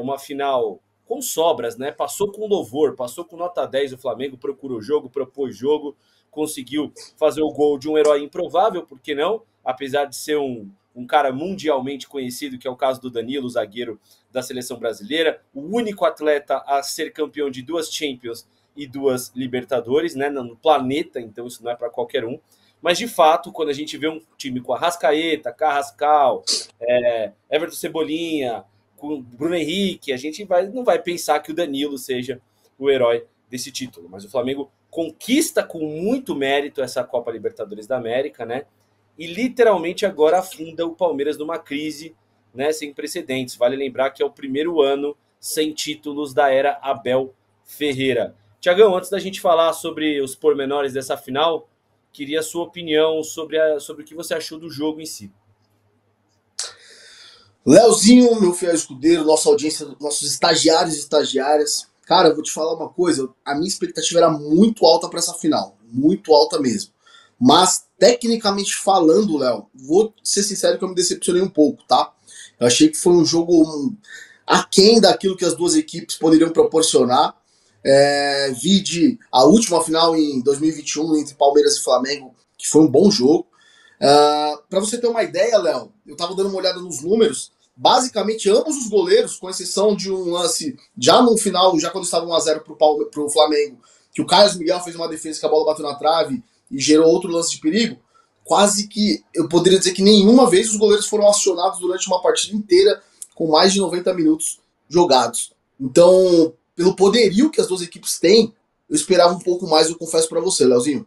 uma final com sobras, né? Passou com louvor, passou com nota 10 o Flamengo, procurou o jogo, propôs jogo, conseguiu fazer o gol de um herói improvável, por que não? Apesar de ser um cara mundialmente conhecido, que é o caso do Danilo, zagueiro da seleção brasileira, o único atleta a ser campeão de 2 Champions e 2 Libertadores, né, no planeta, então isso não é para qualquer um. Mas, de fato, quando a gente vê um time com Arrascaeta, Carrascal, Everton Cebolinha, com Bruno Henrique, a gente não vai pensar que o Danilo seja o herói desse título. Mas o Flamengo conquista com muito mérito essa Copa Libertadores da América, né? E literalmente agora afunda o Palmeiras numa crise, né, sem precedentes. Vale lembrar que é o primeiro ano sem títulos da era Abel Ferreira. Tiagão, antes da gente falar sobre os pormenores dessa final, queria a sua opinião sobre o que você achou do jogo em si. Leozinho, meu fiel escudeiro, nossa audiência, nossos estagiários e estagiárias. Cara, eu vou te falar uma coisa, a minha expectativa era muito alta para essa final, muito alta mesmo. Mas, tecnicamente falando, Léo, vou ser sincero que eu me decepcionei um pouco, tá? Eu achei que foi um jogo aquém daquilo que as duas equipes poderiam proporcionar. Vide a última final em 2021 entre Palmeiras e Flamengo, que foi um bom jogo. Para você ter uma ideia, Léo, eu tava dando uma olhada nos números. Basicamente, ambos os goleiros, com exceção de um lance já no final, já quando estava 1-0 pro Flamengo, que o Carlos Miguel fez uma defesa que a bola bateu na trave e gerou outro lance de perigo, quase que eu poderia dizer que nenhuma vez os goleiros foram acionados durante uma partida inteira com mais de 90 minutos jogados. Então, pelo poderio que as duas equipes têm, eu esperava um pouco mais, eu confesso para você, Leozinho.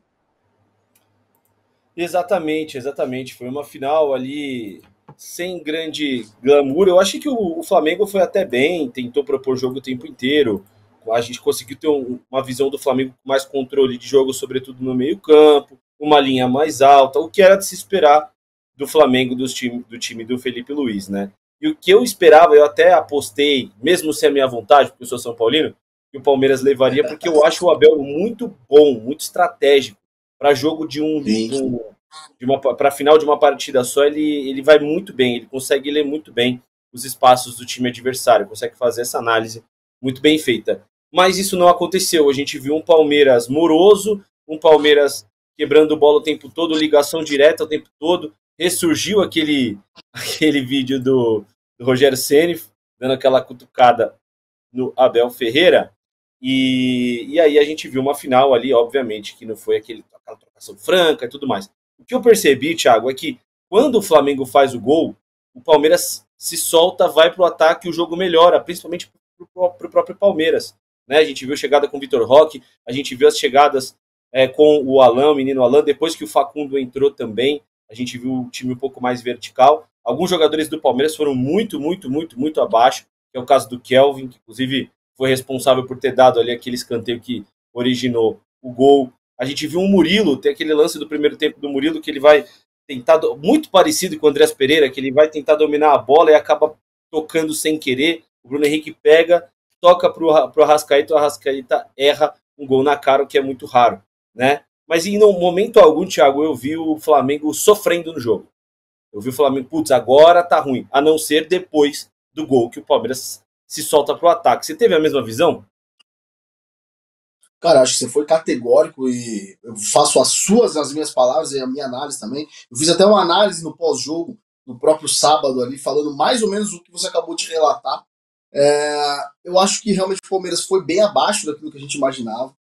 Exatamente, exatamente. Foi uma final ali sem grande glamour. Eu achei que o Flamengo foi até bem, tentou propor jogo o tempo inteiro. A gente conseguiu ter uma visão do Flamengo com mais controle de jogo, sobretudo no meio-campo, uma linha mais alta, o que era de se esperar do Flamengo, do time do Felipe Luiz, né? E o que eu esperava, eu até apostei, mesmo sem a minha vontade, porque eu sou São Paulino, que o Palmeiras levaria, porque eu acho o Abel muito bom, muito estratégico para jogo para final de uma partida só. Ele vai muito bem, ele consegue ler muito bem os espaços do time adversário, consegue fazer essa análise muito bem feita. Mas isso não aconteceu. A gente viu um Palmeiras moroso, um Palmeiras quebrando bola o tempo todo, ligação direta o tempo todo. Ressurgiu aquele vídeo do Rogério Ceni dando aquela cutucada no Abel Ferreira. E aí a gente viu uma final ali, obviamente, que não foi aquela trocação franca e tudo mais. O que eu percebi, Thiago, é que quando o Flamengo faz o gol, o Palmeiras se solta, vai para o ataque e o jogo melhora, principalmente para o próprio Palmeiras. Né? A gente viu a chegada com o Vitor Roque, a gente viu as chegadas com o Alan, o menino Alan, depois que o Facundo entrou também, a gente viu o time um pouco mais vertical. Alguns jogadores do Palmeiras foram muito, muito, muito, muito abaixo, que é o caso do Kelvin, que inclusive foi responsável por ter dado ali aquele escanteio que originou o gol. A gente viu um Murilo, tem aquele lance do primeiro tempo do Murilo, que ele vai tentar, muito parecido com o Andrés Pereira, que ele vai tentar dominar a bola e acaba tocando sem querer. O Bruno Henrique pega, toca pro Arrascaeta, o Arrascaeta erra um gol na cara, o que é muito raro, né? Mas em momento algum, Thiago, eu vi o Flamengo sofrendo no jogo. Eu vi o Flamengo, putz, agora tá ruim, a não ser depois do gol que o Palmeiras se solta pro ataque. Você teve a mesma visão? Cara, acho que você foi categórico e eu faço as minhas palavras e a minha análise também. Eu fiz até uma análise no pós-jogo, no próprio sábado ali, falando mais ou menos o que você acabou de relatar. Eu acho que realmente o Palmeiras foi bem abaixo daquilo que a gente imaginava.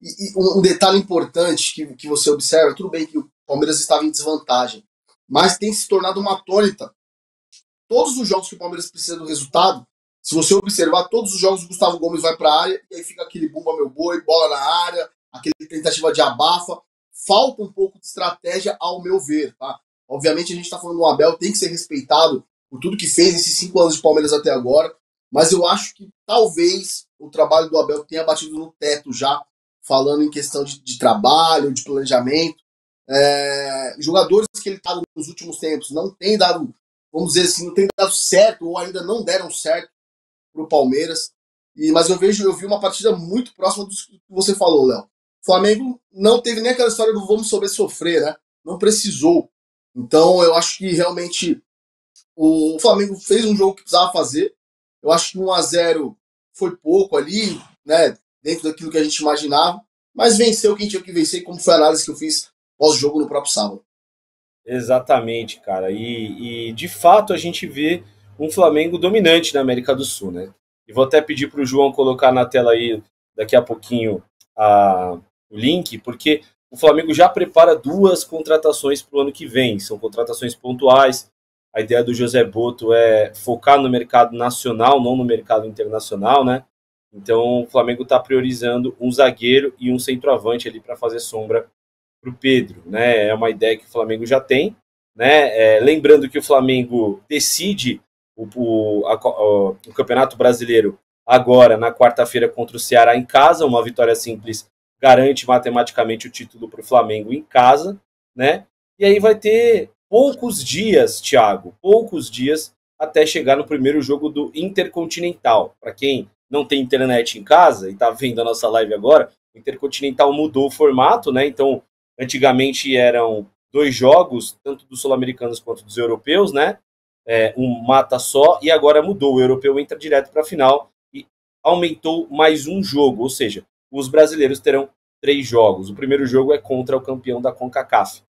E um detalhe importante que você observa, tudo bem que o Palmeiras estava em desvantagem, mas tem se tornado uma tônica. Todos os jogos que o Palmeiras precisa do resultado, se você observar, todos os jogos o Gustavo Gomes vai para a área e aí fica aquele bumba meu boi, bola na área, aquele tentativa de abafa. Falta um pouco de estratégia, ao meu ver, tá? Obviamente a gente está falando do Abel, tem que ser respeitado por tudo que fez nesses 5 anos de Palmeiras até agora, mas eu acho que talvez o trabalho do Abel tenha batido no teto já, falando em questão de trabalho, de planejamento. Jogadores que ele está nos últimos tempos não tem dado, vamos dizer assim, não tem dado certo ou ainda não deram certo para o Palmeiras. Mas eu vi uma partida muito próxima do que você falou, Léo. O Flamengo não teve nem aquela história do vamos saber sofrer, né? Não precisou. Então eu acho que realmente O Flamengo fez um jogo que precisava fazer. Eu acho que 1-0 foi pouco ali, né? Dentro daquilo que a gente imaginava. Mas venceu quem tinha que vencer, como foi a análise que eu fiz pós-jogo no próprio sábado. Exatamente, cara. E de fato a gente vê um Flamengo dominante na América do Sul, né? E vou até pedir para o João colocar na tela aí daqui a pouquinho o link, porque o Flamengo já prepara duas contratações para o ano que vem. São contratações pontuais. A ideia do José Boto é focar no mercado nacional, não no mercado internacional, né? Então o Flamengo está priorizando um zagueiro e um centroavante ali para fazer sombra para o Pedro, né? É uma ideia que o Flamengo já tem, né? Lembrando que o Flamengo decide o Campeonato Brasileiro agora na quarta-feira contra o Ceará em casa, uma vitória simples garante matematicamente o título para o Flamengo em casa, né? E aí vai ter poucos dias, Thiago, poucos dias até chegar no primeiro jogo do Intercontinental. Para quem não tem internet em casa e está vendo a nossa live agora, o Intercontinental mudou o formato, né? Então, antigamente eram 2 jogos, tanto dos sul-americanos quanto dos europeus, né? Um mata só, e agora mudou. O europeu entra direto para a final e aumentou mais um jogo, ou seja, os brasileiros terão 3 jogos. O primeiro jogo é contra o campeão da CONCACAF,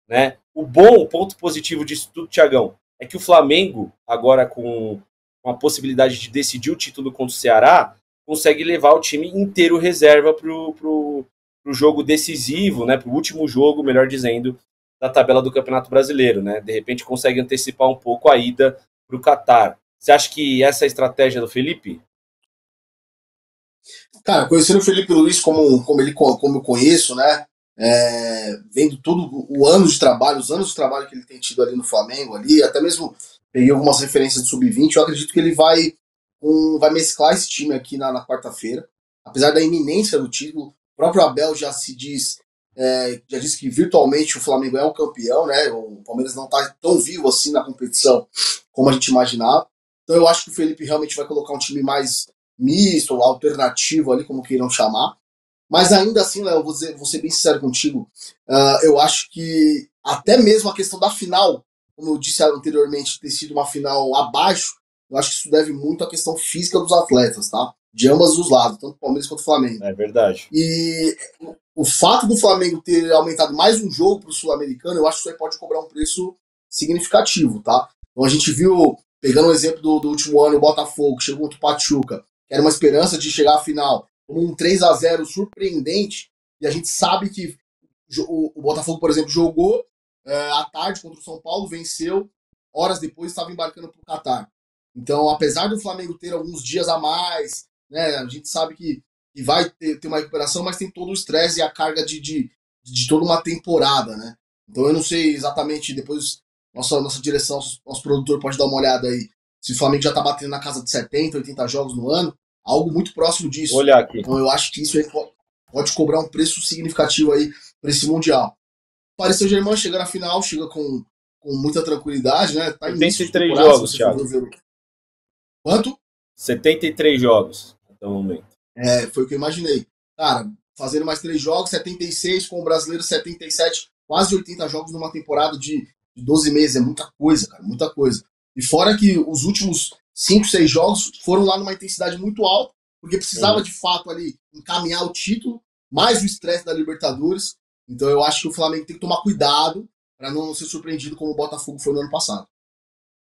né? O ponto positivo disso tudo, Thiagão, é que o Flamengo, agora com a possibilidade de decidir o título contra o Ceará, consegue levar o time inteiro reserva para o jogo decisivo, né? Para o último jogo, melhor dizendo, da tabela do Campeonato Brasileiro, né? De repente consegue antecipar um pouco a ida para o Catar. Você acha que essa é a estratégia do Felipe? Cara, conhecendo o Felipe Luiz como eu conheço, né? Vendo tudo, os anos de trabalho que ele tem tido ali no Flamengo, ali, até mesmo peguei algumas referências do Sub-20, eu acredito que ele vai mesclar esse time aqui na quarta-feira. Apesar da iminência do título, o próprio Abel já disse que virtualmente o Flamengo é o campeão, né? O Palmeiras não está tão vivo assim na competição como a gente imaginava. Então eu acho que o Felipe realmente vai colocar um time mais misto, alternativo ali, como queiram chamar. Mas ainda assim, Léo, vou ser bem sincero contigo, eu acho que até mesmo a questão da final, como eu disse anteriormente, ter sido uma final abaixo, eu acho que isso deve muito à questão física dos atletas, tá? De ambos os lados, tanto o Palmeiras quanto o Flamengo. É verdade. E o fato do Flamengo ter aumentado mais um jogo para o Sul-Americano, eu acho que isso aí pode cobrar um preço significativo, tá? Então a gente viu, pegando o exemplo do último ano, o Botafogo, que chegou contra o Pachuca, que era uma esperança de chegar à final, um 3-0 surpreendente, e a gente sabe que o Botafogo, por exemplo, jogou à tarde contra o São Paulo, venceu, horas depois estava embarcando para o Catar. Então, apesar do Flamengo ter alguns dias a mais, né, a gente sabe que vai ter uma recuperação, mas tem todo o estresse e a carga de toda uma temporada, né? Então eu não sei exatamente, depois nossa direção, nosso produtor pode dar uma olhada aí, se o Flamengo já está batendo na casa de 70, 80 jogos no ano, algo muito próximo disso. Vou olhar aqui. Então eu acho que isso aí pode cobrar um preço significativo aí para esse Mundial. O Paris Saint-Germain chega na final, chega com muita tranquilidade, né? Tá 73 jogos, Thiago. Quanto? 73 jogos até o momento. Foi o que eu imaginei. Cara, fazendo mais 3 jogos, 76, com o brasileiro 77, quase 80 jogos numa temporada de 12 meses. É muita coisa, cara, muita coisa. E fora que os últimos 5, 6 jogos foram lá numa intensidade muito alta, porque precisava de fato ali encaminhar o título, mais o estresse da Libertadores. Então eu acho que o Flamengo tem que tomar cuidado para não ser surpreendido como o Botafogo foi no ano passado.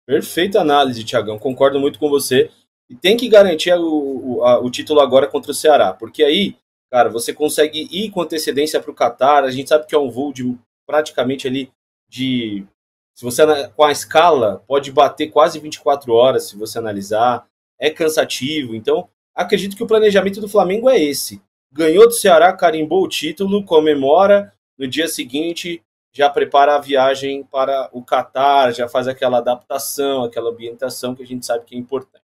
Perfeita análise, Thiagão. Concordo muito com você. E tem que garantir o título agora contra o Ceará, porque aí, cara, você consegue ir com antecedência para o Catar. A gente sabe que é um voo de praticamente ali se você com a escala pode bater quase 24 horas, se você analisar. É cansativo. Então, acredito que o planejamento do Flamengo é esse. Ganhou do Ceará, carimbou o título, comemora, no dia seguinte já prepara a viagem para o Catar, já faz aquela adaptação, aquela ambientação que a gente sabe que é importante.